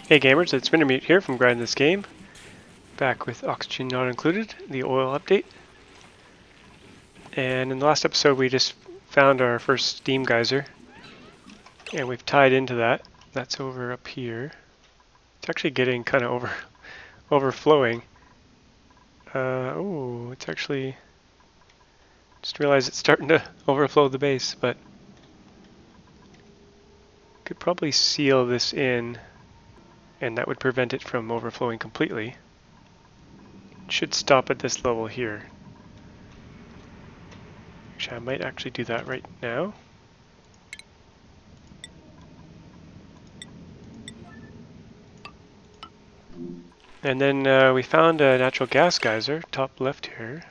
Hey gamers, it's Findermeat here from Grind This Game. Back with Oxygen Not Included, the oil update. And in the last episode we just found our first steam geyser. And we've tied into that. That's over up here. It's actually getting kind of overflowing. Oh, it's actually... Just realized it's starting to overflow the base, but... Could probably seal this in, and that would prevent it from overflowing completely. It should stop at this level here. Actually, I might actually do that right now. And then we found a natural gas geyser, top left here.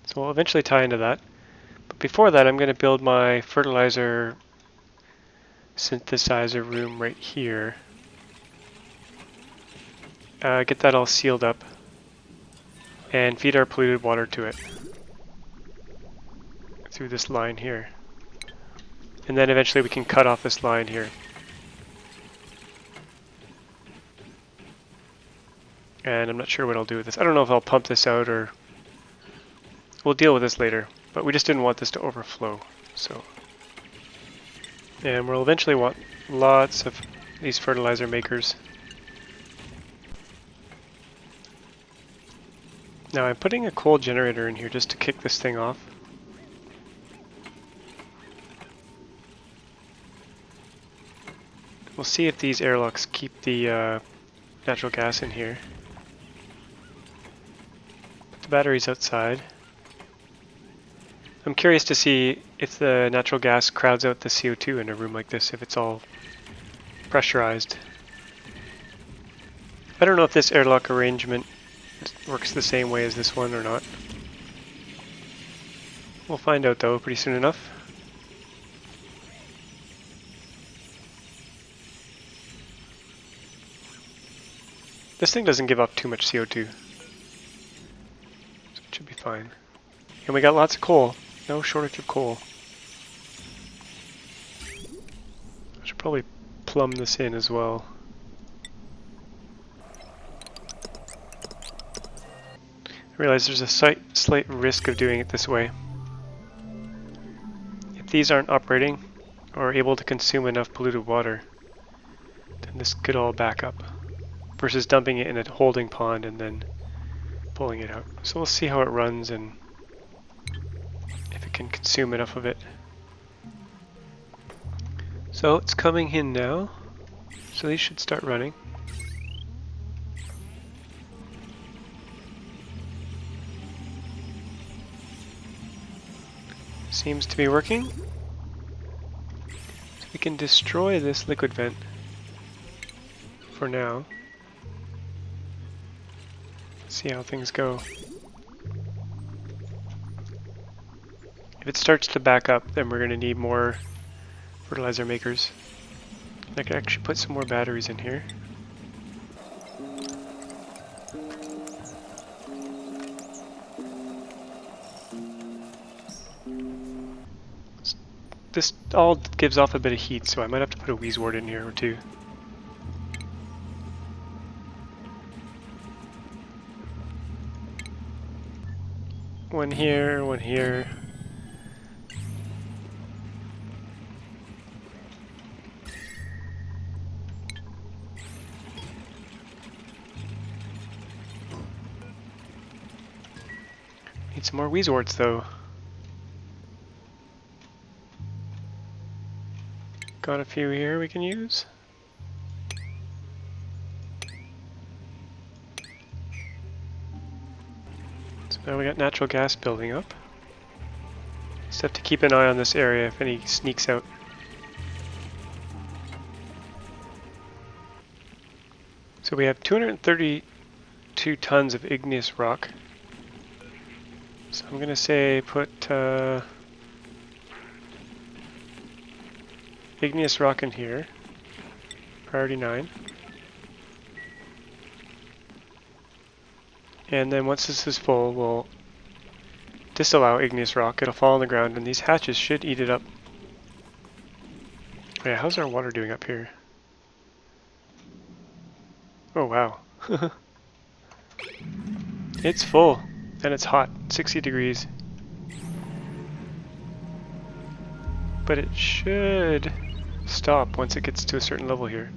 So we'll eventually tie into that. But before that, I'm going to build my fertilizer synthesizer room right here. Get that all sealed up. And feed our polluted water to it. Through this line here. And then eventually we can cut off this line here. And I'm not sure what I'll do with this. I don't know if I'll pump this out or... We'll deal with this later. But we just didn't want this to overflow. So. And we'll eventually want lots of these fertilizer makers. Now I'm putting a coal generator in here just to kick this thing off. We'll see if these airlocks keep the natural gas in here. Put the batteries outside. I'm curious to see if the natural gas crowds out the CO2 in a room like this, if it's all pressurized. I don't know if this airlock arrangement works the same way as this one or not. We'll find out though pretty soon enough. This thing doesn't give off too much CO2, so it should be fine. And we got lots of coal. No shortage of coal. I should probably plumb this in as well. I realize there's a slight risk of doing it this way. If these aren't operating or able to consume enough polluted water, then this could all back up. Versus dumping it in a holding pond and then pulling it out. So we'll see how it runs and if it can consume enough of it. So it's coming in now. So these should start running. Seems to be working. So we can destroy this liquid vent for now. See how things go. If it starts to back up, then we're going to need more fertilizer makers. I can actually put some more batteries in here. This all gives off a bit of heat, so I might have to put a wheezewort in here or two. One here, one here. Need some more wheezeworts though. Got a few here we can use. Now we got natural gas building up. Just have to keep an eye on this area if any sneaks out. So we have 232 tons of igneous rock. So I'm going to say put igneous rock in here. Priority 9. And then once this is full, we'll disallow igneous rock. It'll fall on the ground, and these hatches should eat it up. Yeah, how's our water doing up here? Oh wow. It's full and it's hot, 60 degrees. But it should stop once it gets to a certain level here.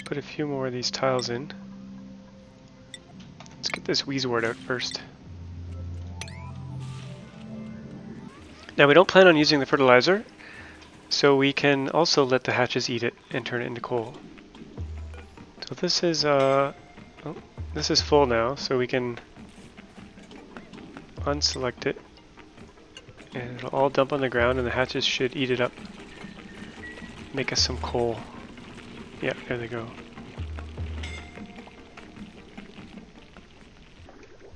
Put a few more of these tiles in. Let's get this wheezewort out first. Now we don't plan on using the fertilizer, so we can also let the hatches eat it and turn it into coal. So this is full now, so we can unselect it, and it'll all dump on the ground, and the hatches should eat it up. Make us some coal. Yeah, there they go.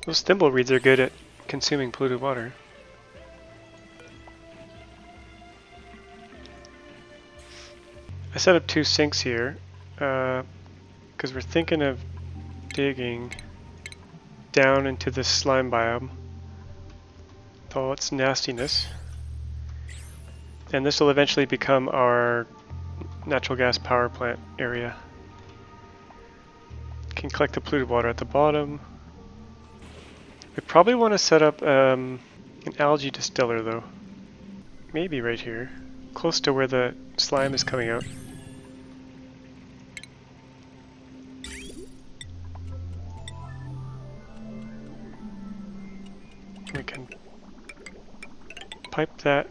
Those thimbleweeds are good at consuming polluted water. I set up 2 sinks here because we're thinking of digging down into this slime biome with all its nastiness, and this will eventually become our natural gas power plant area. Can collect the polluted water at the bottom. We probably want to set up an algae distiller though, maybe right here, close to where the slime is coming out. We can pipe that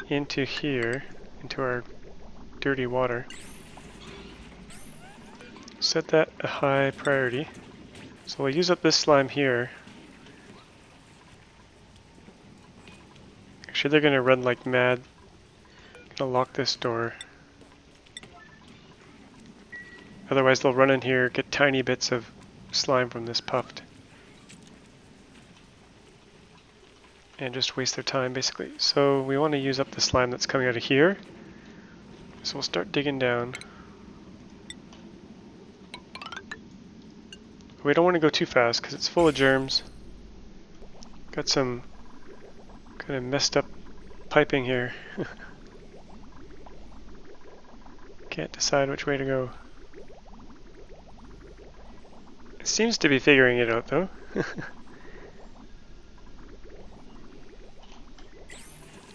into here, into our dirty water. Set that a high priority. So we'll use up this slime here. Actually, they're gonna run like mad. Gonna lock this door. Otherwise they'll run in here, get tiny bits of slime from this puffed, and just waste their time basically. So we want to use up the slime that's coming out of here. So we'll start digging down. We don't want to go too fast because it's full of germs. Got some kind of messed up piping here. Can't decide which way to go. It seems to be figuring it out though.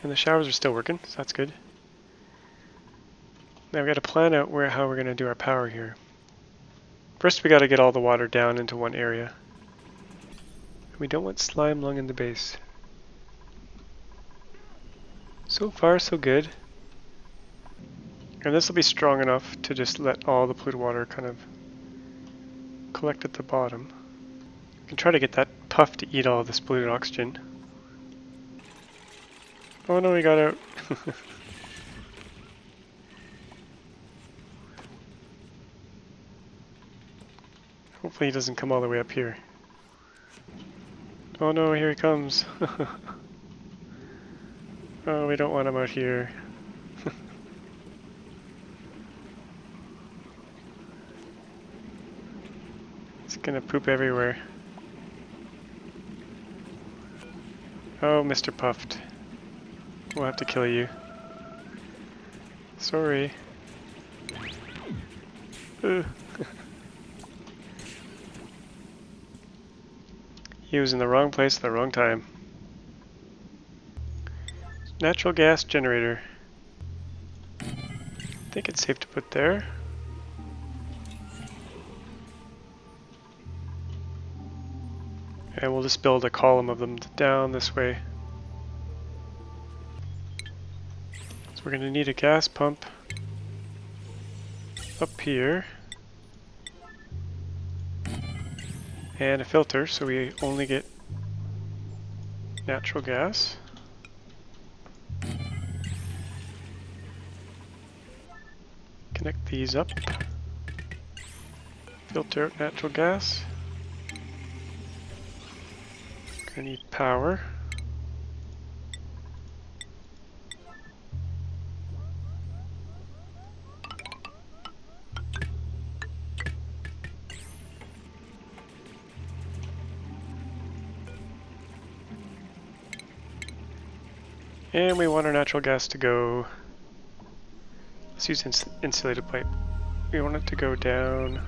And the showers are still working, so that's good. Now we got to plan out how we're going to do our power here. First we got to get all the water down into one area. We don't want slime along in the base. So far so good. And this will be strong enough to just let all the polluted water kind of collect at the bottom. We can try to get that puff to eat all this polluted oxygen. Oh no, we got out. Hopefully he doesn't come all the way up here. Oh no, here he comes. Oh, we don't want him out here. He's gonna poop everywhere. Oh, Mr. Puffed. We'll have to kill you. Sorry. He was in the wrong place at the wrong time. Natural gas generator. I think it's safe to put there. And we'll just build a column of them down this way. So we're going to need a gas pump up here. And a filter, so we only get natural gas. Connect these up. Filter out natural gas. Gonna need power. And we want our natural gas to go Let's use insulated pipe. We want it to go down.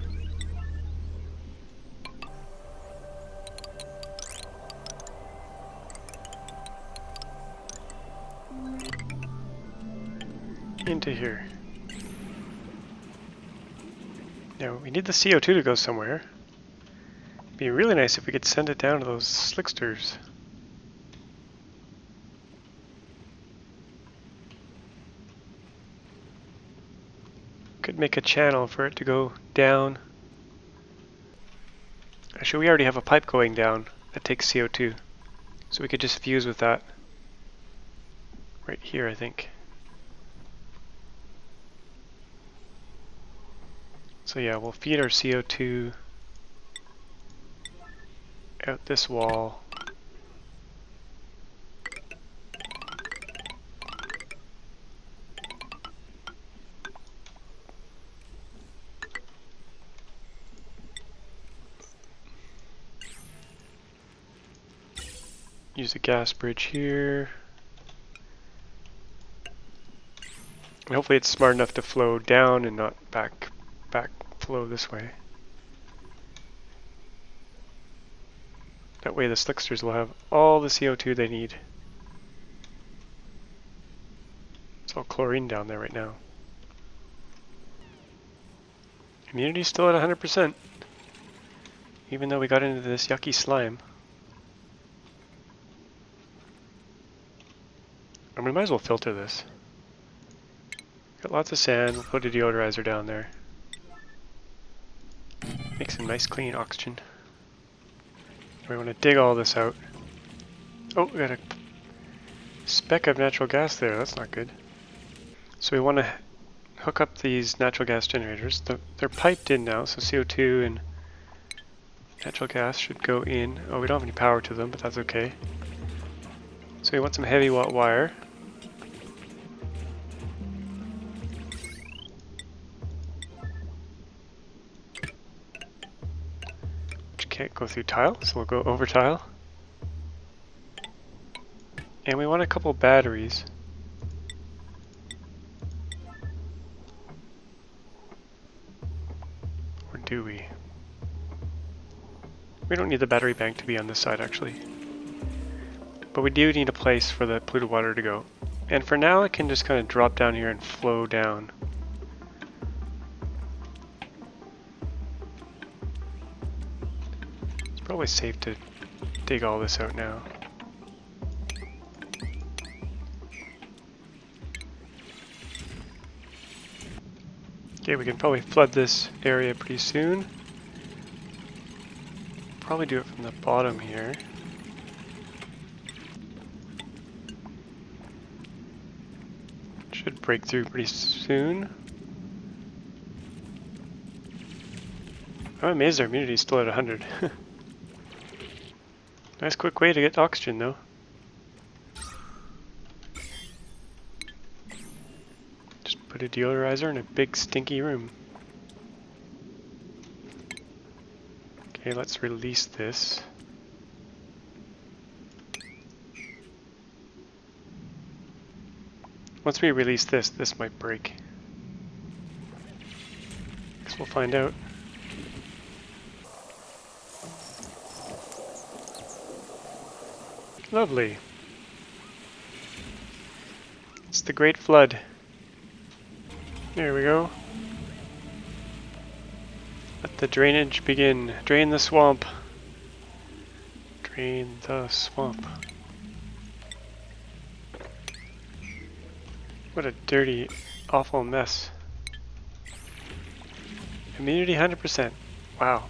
Into here. Now we need the CO2 to go somewhere. It'd be really nice if we could send it down to those Slicksters. Could make a channel for it to go down. Actually, we already have a pipe going down that takes CO2. So we could just fuse with that. Right here, I think. So yeah, we'll feed our CO2 out this wall. Use a gas bridge here. And hopefully it's smart enough to flow down and not back flow this way. That way the Slicksters will have all the CO2 they need. It's all chlorine down there right now. Immunity's still at 100%, even though we got into this yucky slime. And we might as well filter this. Got lots of sand, we'll put a deodorizer down there. Make some nice clean oxygen. We want to dig all this out. Oh, we got a speck of natural gas there, that's not good. So we want to hook up these natural gas generators. They're piped in now, so CO2 and natural gas should go in. Oh, we don't have any power to them, but that's okay. So we want some heavy watt wire. Which can't go through tile, so we'll go over tile. And we want a couple batteries. Or do we? We don't need the battery bank to be on this side actually. But we do need a place for the polluted water to go. And for now it can just kind of drop down here and flow down. It's probably safe to dig all this out now. Okay, we can probably flood this area pretty soon. Probably do it from the bottom here. Should break through pretty soon. I'm amazed our immunity is still at 100. Nice quick way to get oxygen though. Just put a deodorizer in a big stinky room. Okay, let's release this. Once we release this, this might break. Guess we'll find out. Lovely. It's the Great Flood. There we go. Let the drainage begin. Drain the swamp. Drain the swamp. What a dirty, awful mess. Immunity 100%. Wow.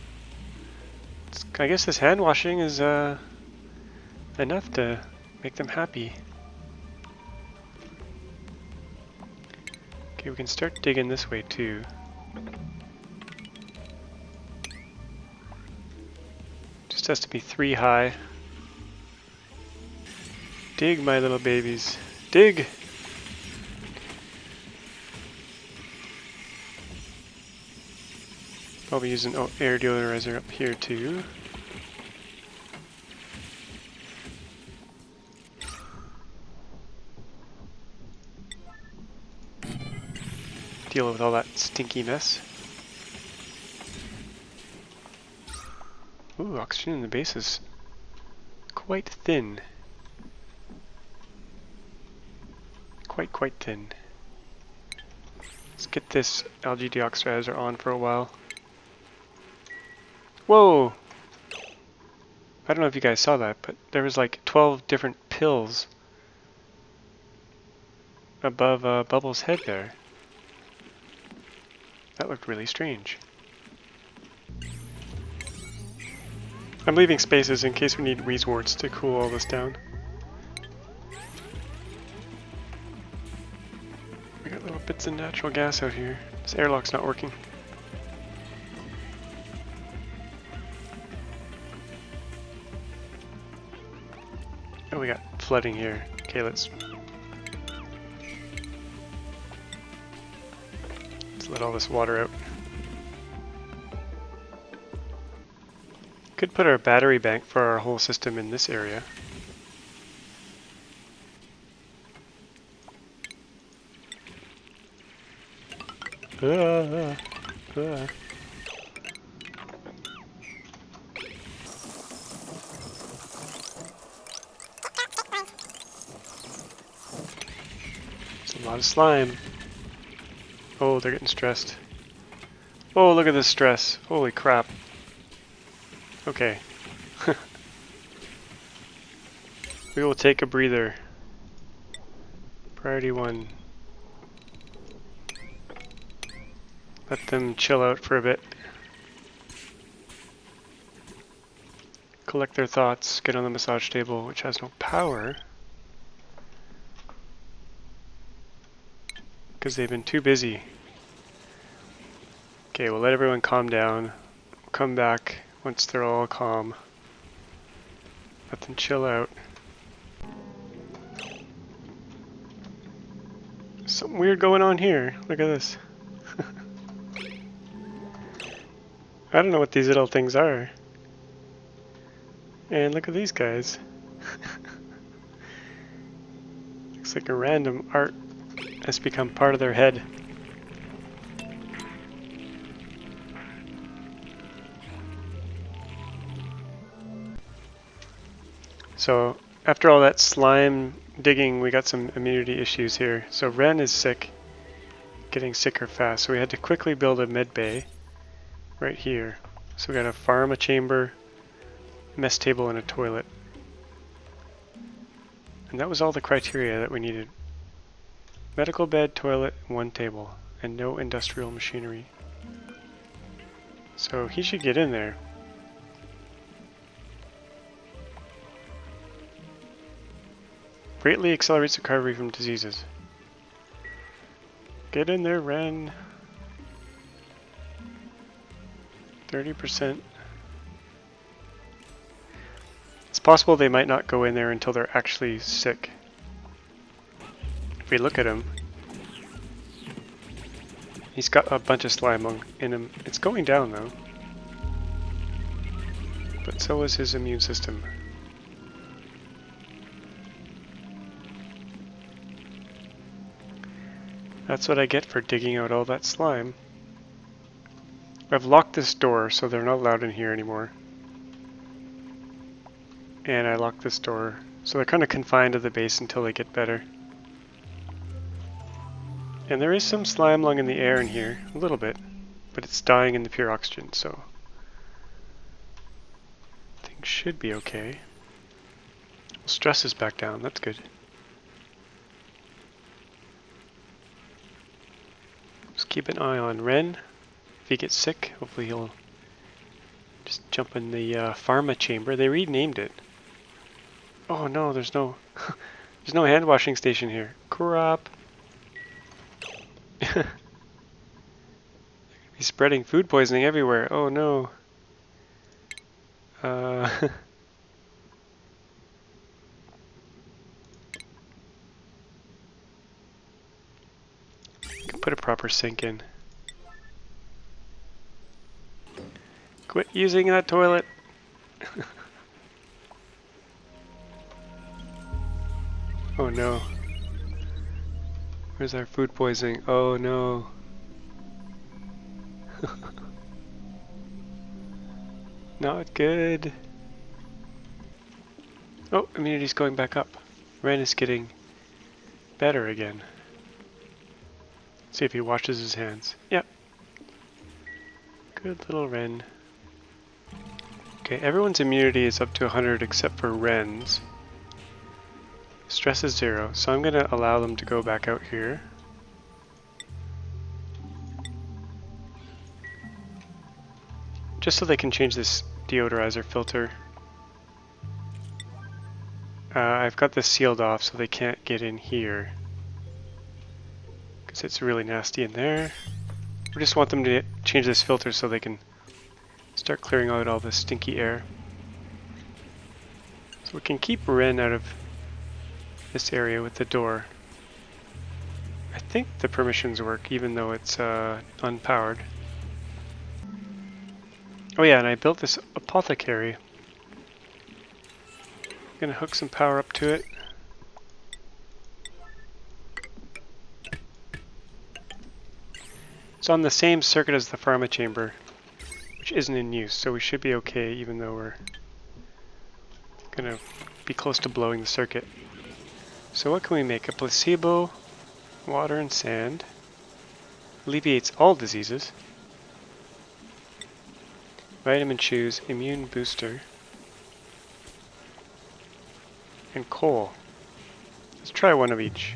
I guess this hand washing is enough to make them happy. Okay, we can start digging this way too. Just has to be 3 high. Dig, my little babies. Dig! Probably use an air deodorizer up here too. deal with all that stinky mess. Ooh, oxygen in the base is quite thin. Quite thin. Let's get this algae deoxidizer on for a while. Whoa! I don't know if you guys saw that, but there was like 12 different pills above Bubble's head there. That looked really strange. I'm leaving spaces in case we need wheezeworts to cool all this down. We got little bits of natural gas out here. This airlock's not working. Oh, we got flooding here. Okay, let's let all this water out. Could put our battery bank for our whole system in this area. There's a lot of slime. Oh, they're getting stressed. Oh, look at this stress. Holy crap. Okay. We will take a breather. Priority 1. Let them chill out for a bit. Collect their thoughts, get on the massage table, which has no power. Because they've been too busy. Okay, we'll let everyone calm down. We'll come back once they're all calm. Let them chill out. Something weird going on here. Look at this. I don't know what these little things are. And look at these guys. Looks like a random art has become part of their head. So after all that slime digging, we got some immunity issues here. So Ren is sick, getting sicker fast. So we had to quickly build a med bay right here. So we got a pharma chamber, mess table, and a toilet. And that was all the criteria that we needed. Medical bed, toilet, 1 table, and no industrial machinery. So he should get in there. Greatly accelerates recovery from diseases. Get in there, Ren. 30%. It's possible they might not go in there until they're actually sick. If we look at him, he's got a bunch of slime in him. It's going down though. But so is his immune system. That's what I get for digging out all that slime. I've locked this door so they're not allowed in here anymore. And I locked this door so they're kind of confined to the base until they get better. And there is some slime lung in the air in here, a little bit, but it's dying in the pure oxygen, so things should be okay. Well, stress is back down, that's good. Just keep an eye on Ren. If he gets sick, hopefully he'll just jump in the pharma chamber. They renamed it. Oh no, there's no there's no hand washing station here. Crap. He's spreading food poisoning everywhere. Oh no. Can put a proper sink in. Quit using that toilet. Oh no. Where's our food poisoning? Oh no. Not good. Oh, immunity's going back up. Ren is getting better again. See if he washes his hands. Yep. Good little Ren. Okay, everyone's immunity is up to 100 except for Ren's. Stress is 0, so I'm going to allow them to go back out here. Just so they can change this deodorizer filter. I've got this sealed off so they can't get in here, because it's really nasty in there. We just want them to change this filter so they can start clearing out all this stinky air. So we can keep Ren out of this area with the door. I think the permissions work even though it's unpowered. Oh yeah, and I built this apothecary. I'm gonna hook some power up to it. It's on the same circuit as the pharma chamber, which isn't in use, so we should be okay even though we're gonna be close to blowing the circuit. So what can we make? A placebo, water and sand, alleviates all diseases, vitamin chews, immune booster, and coal. Let's try one of each.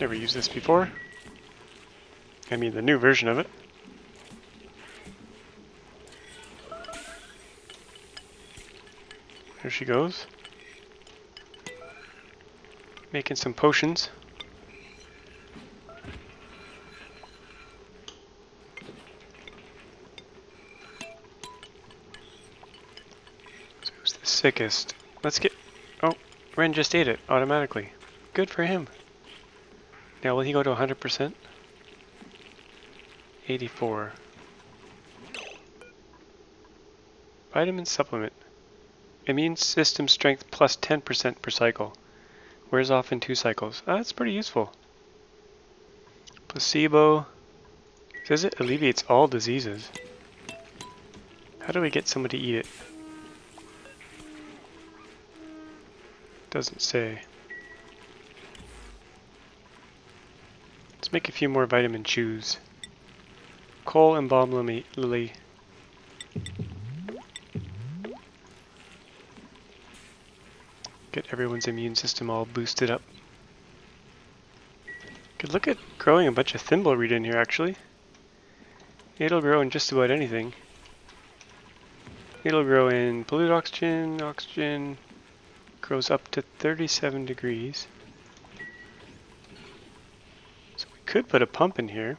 Never used this before. I mean the new version of it. There she goes. Making some potions. So who's the sickest? Let's get... Oh, Ren just ate it automatically. Good for him. Now will he go to 100%? 84. Vitamin supplement. Immune system strength plus 10% per cycle. Wears off in 2 cycles. That's pretty useful. Placebo. Says it alleviates all diseases. How do we get someone to eat it? Doesn't say. Let's make a few more vitamin chews. Coal and Balm lily. Get everyone's immune system all boosted up. Could look at growing a bunch of thimbleweed in here actually. It'll grow in just about anything. It'll grow in polluted oxygen. Oxygen grows up to 37 degrees. So we could put a pump in here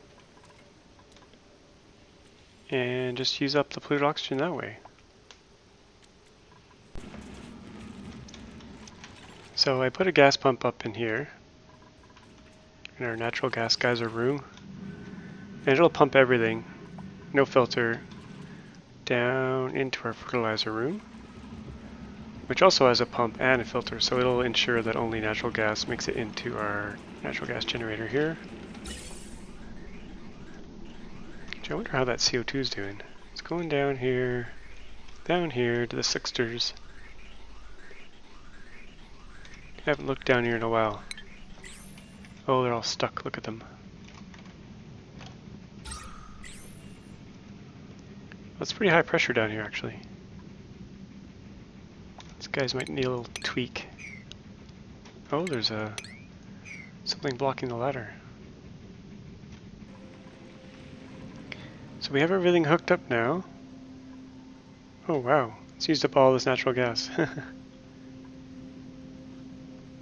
and just use up the polluted oxygen that way. So I put a gas pump up in here, in our natural gas geyser room, and it'll pump everything, no filter, down into our fertilizer room, which also has a pump and a filter, so it'll ensure that only natural gas makes it into our natural gas generator here. I wonder how that CO2 is doing. It's going down here to the Slicksters. I haven't looked down here in a while. Oh, they're all stuck. Look at them. That's pretty high pressure down here, actually. These guys might need a little tweak. Oh, there's something blocking the ladder. So we have everything hooked up now. Oh, wow. It's used up all this natural gas.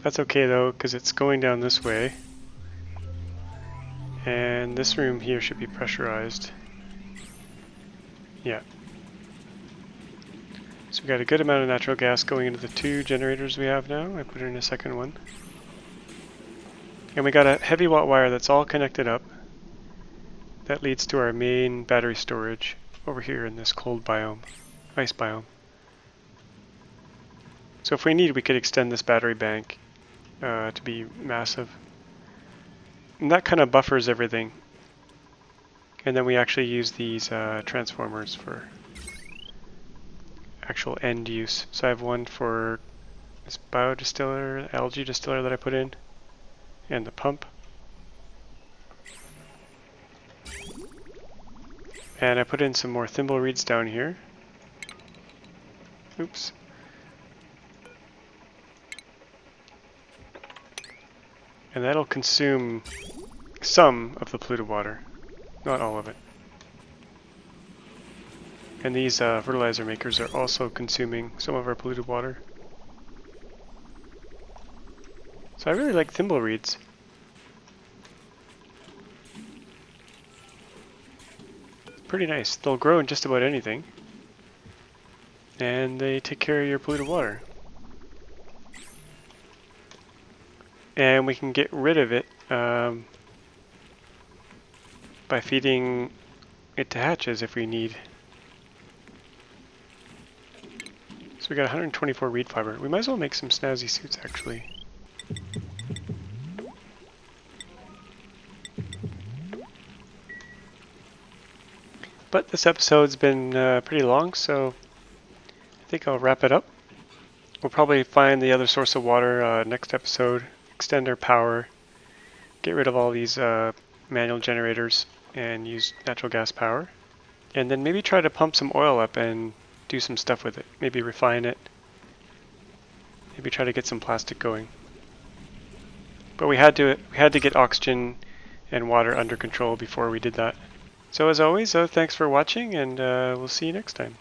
That's okay though, because it's going down this way. And this room here should be pressurized. Yeah. So we got a good amount of natural gas going into the 2 generators we have now. I put in a second one. And we got a heavy watt wire that's all connected up. That leads to our main battery storage over here in this cold biome, ice biome. So if we need, we could extend this battery bank to be massive. And that kind of buffers everything. And then we actually use these transformers for actual end use. So I have one for this biodistiller, algae distiller that I put in, and the pump. And I put in some more thimble reeds down here. Oops. And that'll consume some of the polluted water, not all of it. And these fertilizer makers are also consuming some of our polluted water. So I really like thimble reeds. It's pretty nice. They'll grow in just about anything. And they take care of your polluted water. And we can get rid of it by feeding it to hatches if we need. So we got 124 reed fiber. We might as well make some snazzy suits actually. But this episode's been pretty long, so I think I'll wrap it up. We'll probably find the other source of water next episode, extend our power, get rid of all these manual generators and use natural gas power. And then maybe try to pump some oil up and do some stuff with it. Maybe refine it. Maybe try to get some plastic going. But we had to get oxygen and water under control before we did that. So as always, thanks for watching, and we'll see you next time.